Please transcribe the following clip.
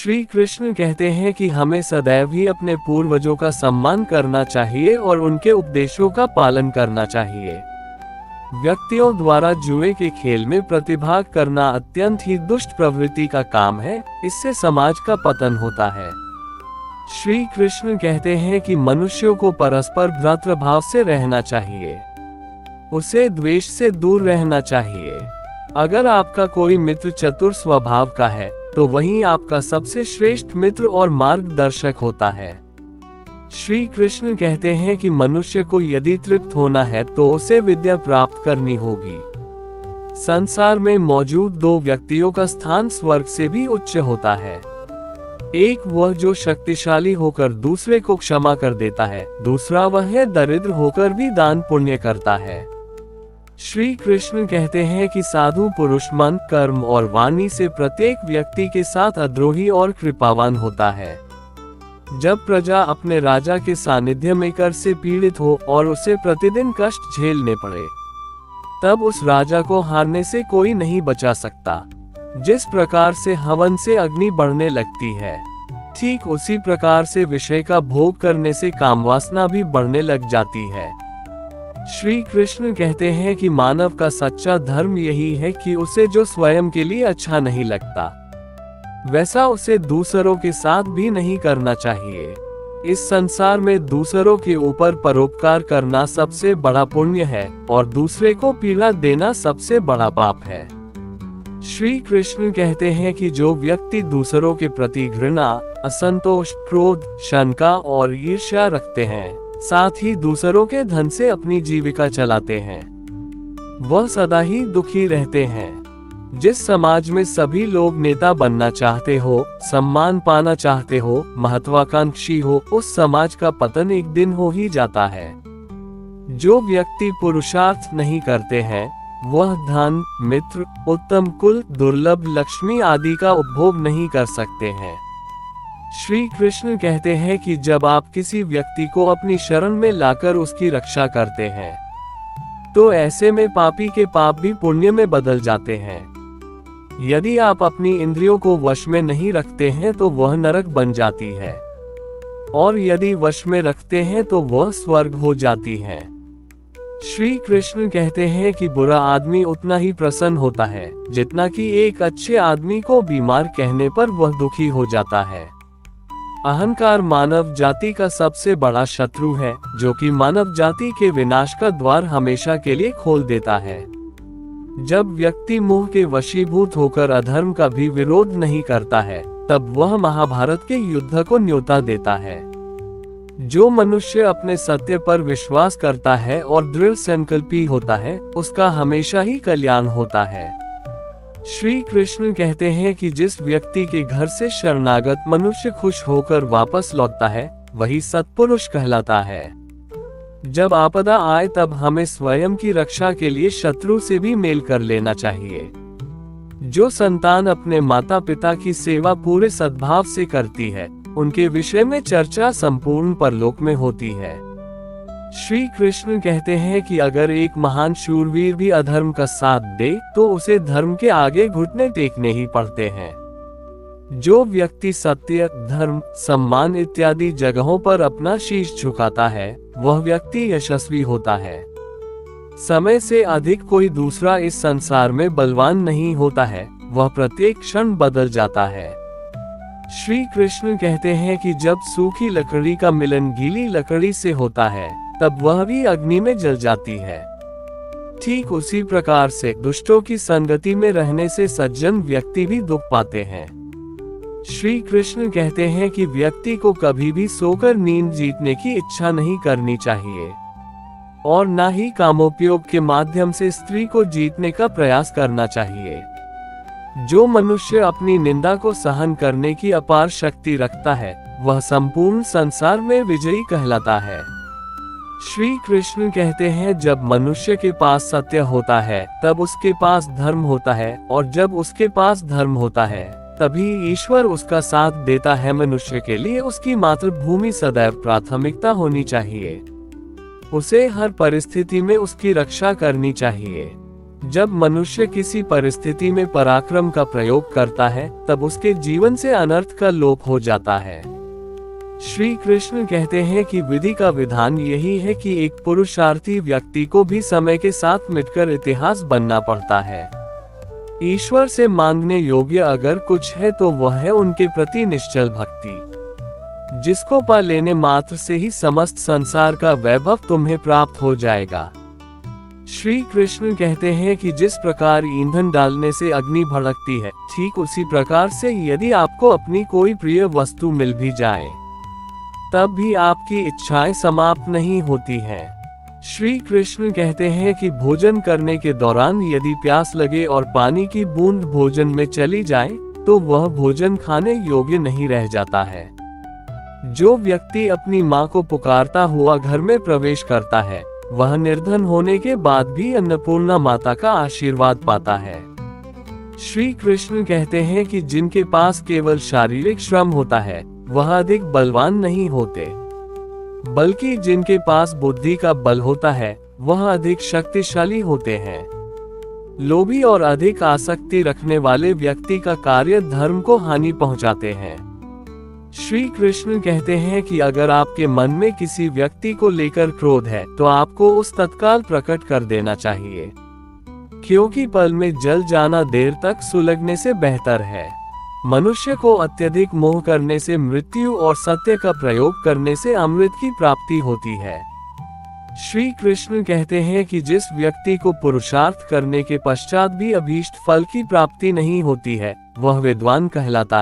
श्री कृष्ण कहते हैं कि हमें सदैव ही अपने पूर्वजों का सम्मान करना चाहिए और उनके उपदेशों का पालन करना चाहिए। व्यक्तियों द्वारा जुए के खेल में प्रतिभाग करना अत्यंत ही दुष्ट प्रवृत्ति का काम है, इससे समाज का पतन होता है। श्री कृष्ण कहते हैं कि मनुष्यों को परस्पर भ्रातृभाव से रहना चाहिए, उसे द्वेष से दूर रहना चाहिए। अगर आपका कोई मित्र चतुर स्वभाव का है तो वही आपका सबसे श्रेष्ठ मित्र और मार्गदर्शक होता है। श्री कृष्ण कहते हैं कि मनुष्य को यदि तृप्त होना है तो उसे विद्या प्राप्त करनी होगी। संसार में मौजूद दो व्यक्तियों का स्थान स्वर्ग से भी उच्च होता है। एक वह जो शक्तिशाली होकर दूसरे को क्षमा कर देता है, दूसरा वह है दरिद्र होकर भी दान पुण्य करता है। श्री कृष्ण कहते हैं कि साधु पुरुष मन, कर्म और वाणी से प्रत्येक व्यक्ति के साथ अद्रोही और कृपावान होता है। जब प्रजा अपने राजा के सानिध्य में कर से पीड़ित हो और उसे प्रतिदिन कष्ट झेलने पड़े, तब उस राजा को हारने से कोई नहीं बचा सकता। जिस प्रकार से हवन से अग्नि बढ़ने लगती है, ठीक उसी प्रकार से विषय का भोग करने से कामवासना भी बढ़ने लग जाती है। श्री कृष्ण कहते हैं कि मानव का सच्चा धर्म यही है कि उसे जो स्वयं के लिए अच्छा नहीं लगता, वैसा उसे दूसरों के साथ भी नहीं करना चाहिए। इस संसार में दूसरों के ऊपर परोपकार करना सबसे बड़ा पुण्य है और दूसरे को पीड़ा देना सबसे बड़ा पाप है। श्री कृष्ण कहते हैं कि जो व्यक्ति दूसरों के प्रति घृणा, असंतोष, क्रोध, शंका और ईर्ष्या रखते हैं, साथ ही दूसरों के धन से अपनी जीविका चलाते हैं, वह सदा ही दुखी रहते हैं। जिस समाज में सभी लोग नेता बनना चाहते हो, सम्मान पाना चाहते हो, महत्वाकांक्षी हो, उस समाज का पतन एक दिन हो ही जाता है। जो व्यक्ति पुरुषार्थ नहीं करते हैं, वह धन, मित्र, उत्तम कुल, दुर्लभ लक्ष्मी आदि का उपभोग नहीं कर सकते हैं। श्री कृष्ण कहते हैं कि जब आप किसी व्यक्ति को अपनी शरण में लाकर उसकी रक्षा करते हैं, तो ऐसे में पापी के पाप भी पुण्य में बदल जाते हैं। यदि आप अपनी इंद्रियों को वश में नहीं रखते हैं तो वह नरक बन जाती है, और यदि वश में रखते हैं तो वह स्वर्ग हो जाती है। श्री कृष्ण कहते हैं कि बुरा आदमी उतना ही प्रसन्न होता है जितना कि एक अच्छे आदमी को बीमार कहने पर वह दुखी हो जाता है। अहंकार मानव जाति का सबसे बड़ा शत्रु है, जो कि मानव जाति के विनाश का द्वार हमेशा के लिए खोल देता है। जब व्यक्ति मोह के वशीभूत होकर अधर्म का भी विरोध नहीं करता है, तब वह महाभारत के युद्ध को न्योता देता है। जो मनुष्य अपने सत्य पर विश्वास करता है और दृढ़ संकल्पी होता है, उसका हमेशा ही कल्याण होता है। श्री कृष्ण कहते हैं कि जिस व्यक्ति के घर से शरणागत मनुष्य खुश होकर वापस लौटता है, वही सत्पुरुष कहलाता है। जब आपदा आए तब हमें स्वयं की रक्षा के लिए शत्रु से भी मेल कर लेना चाहिए। जो संतान अपने माता पिता की सेवा पूरे सद्भाव से करती है, उनके विषय में चर्चा संपूर्ण परलोक में होती है। श्री कृष्ण कहते हैं कि अगर एक महान शूरवीर भी अधर्म का साथ दे तो उसे धर्म के आगे घुटने टेकने ही पड़ते हैं। जो व्यक्ति सत्य, धर्म, सम्मान इत्यादि जगहों पर अपना शीश झुकाता है, वह व्यक्ति यशस्वी होता है। समय से अधिक कोई दूसरा इस संसार में बलवान नहीं होता है, वह प्रत्येक क्षण बदल जाता है। श्री कृष्ण कहते हैं कि जब सूखी लकड़ी का मिलन गीली लकड़ी से होता है, तब वह भी अग्नि में जल जाती है। ठीक उसी प्रकार से दुष्टों की संगति में रहने से सज्जन व्यक्ति भी दुख पाते हैं। श्री कृष्ण कहते हैं कि व्यक्ति को कभी भी सोकर नींद जीतने की इच्छा नहीं करनी चाहिए, और न ही कामोपयोग के माध्यम से स्त्री को जीतने का प्रयास करना चाहिए। जो मनुष्य अपनी निंदा को सहन करने की अपार शक्ति रखता है, वह संपूर्ण संसार में विजयी कहलाता है। श्री कृष्ण कहते हैं, जब मनुष्य के पास सत्य होता है तब उसके पास धर्म होता है, और जब उसके पास धर्म होता है तभी ईश्वर उसका साथ देता है। मनुष्य के लिए उसकी मातृभूमि सदैव प्राथमिकता होनी चाहिए। उसे हर परिस्थिति में उसकी रक्षा करनी चाहिए। जब मनुष्य किसी परिस्थिति में पराक्रम का प्रयोग करता है, तब उसके जीवन से अनर्थ का लोप हो जाता है। श्री कृष्ण कहते हैं कि विधि का विधान यही है कि एक पुरुषार्थी व्यक्ति को भी समय के साथ मिटकर इतिहास बनना पड़ता है। ईश्वर से मांगने योग्य अगर कुछ है तो वह है उनके प्रति निश्चल भक्ति, जिसको पा लेने मात्र से ही समस्त संसार का वैभव तुम्हें प्राप्त हो जाएगा। श्री कृष्ण कहते हैं कि जिस प्रकार ईंधन डालने से अग्नि भड़कती है, ठीक उसी प्रकार से यदि आपको अपनी कोई प्रिय वस्तु मिल भी जाए, तब भी आपकी इच्छाएं समाप्त नहीं होती हैं। श्री कृष्ण कहते हैं कि भोजन करने के दौरान यदि प्यास लगे और पानी की बूंद भोजन में चली जाए, तो वह भोजन खाने योग्य नहीं रह जाता है। जो व्यक्ति अपनी माँ को पुकारता हुआ घर में प्रवेश करता है, वह निर्धन होने के बाद भी अन्नपूर्णा माता का आशीर्वाद पाता है। श्री कृष्ण कहते हैं कि जिनके पास केवल शारीरिक श्रम होता है, वह अधिक बलवान नहीं होते, बल्कि जिनके पास बुद्धि का बल होता है, वह अधिक शक्तिशाली होते हैं। लोभी और अधिक आसक्ति रखने वाले व्यक्ति का कार्य धर्म को हानि पहुंचाते हैं। श्री कृष्ण कहते हैं कि अगर आपके मन में किसी व्यक्ति को लेकर क्रोध है, तो आपको उस तत्काल प्रकट कर देना चाहिए, क्योंकि पल में जल जाना देर तक सुलगने से बेहतर है। मनुष्य को अत्यधिक मोह करने से मृत्यु और सत्य का प्रयोग करने से अमृत की प्राप्ति होती है। श्री कृष्ण कहते हैं कि जिस व्यक्ति को पुरुषार्थ करने के पश्चात भी अभीष्ट फल की प्राप्ति नहीं होती है, वह विद्वान कहलाता है।